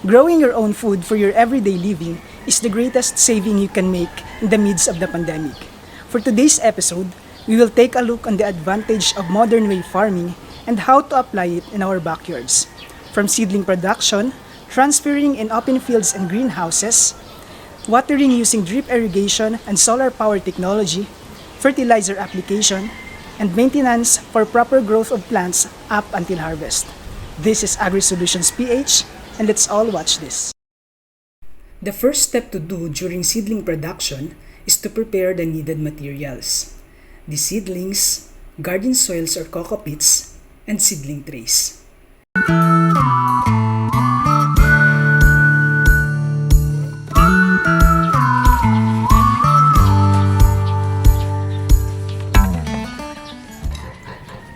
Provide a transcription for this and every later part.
Growing your own food for your everyday living is the greatest saving you can make in the midst of the pandemic. For today's episode, we will take a look on the advantage of modern way farming and how to apply it in our backyards. From seedling production, transferring in open fields and greenhouses, watering using drip irrigation and solar power technology, fertilizer application, and maintenance for proper growth of plants up until harvest. This is AgriSolutions PH, and let's all watch this. The first step to do during seedling production is to prepare the needed materials: the seedlings, garden soils or coco pits, and seedling trays.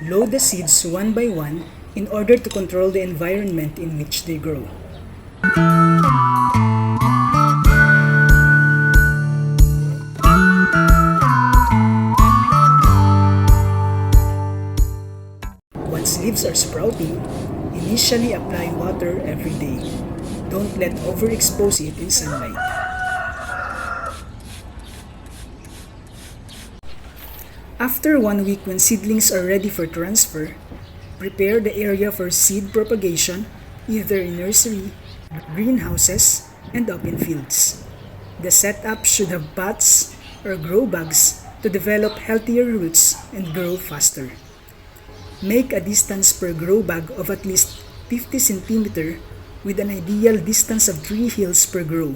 Load the seeds one by one in order to control the environment in which they grow. Once leaves are sprouting, initially apply water every day. Don't let overexpose it in sunlight. After 1 week, when seedlings are ready for transfer, prepare the area for seed propagation, either in nursery, greenhouses, and open fields. The setup should have pots or grow bags to develop healthier roots and grow faster. Make a distance per grow bag of at least 50 cm with an ideal distance of 3 hills per grow.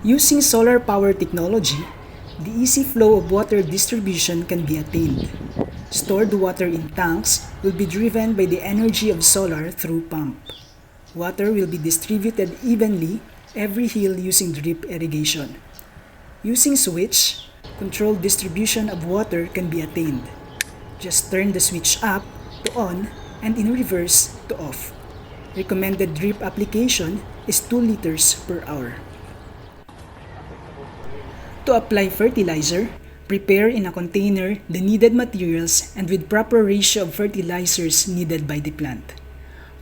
Using solar power technology, the easy flow of water distribution can be attained. Stored water in tanks will be driven by the energy of solar through pump. Water will be distributed evenly every hill using drip irrigation. Using switch, controlled distribution of water can be attained. Just turn the switch up to on and in reverse to off. Recommended drip application is 2 liters per hour. To apply fertilizer, prepare in a container the needed materials and with proper ratio of fertilizers needed by the plant.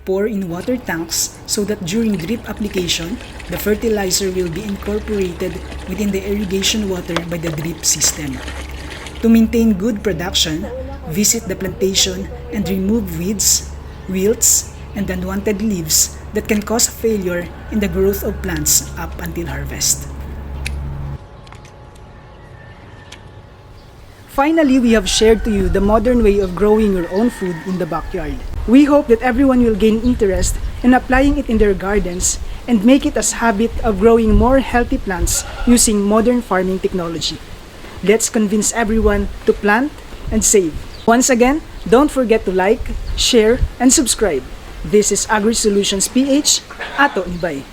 Pour in water tanks so that during drip application, the fertilizer will be incorporated within the irrigation water by the drip system. To maintain good production, visit the plantation and remove weeds, wilts, and unwanted leaves that can cause failure in the growth of plants up until harvest. Finally, we have shared to you the modern way of growing your own food in the backyard. We hope that everyone will gain interest in applying it in their gardens and make it a habit of growing more healthy plants using modern farming technology. Let's convince everyone to plant and save. Once again, don't forget to like, share, and subscribe. This is AgriSolutions PH, Ato Nibay.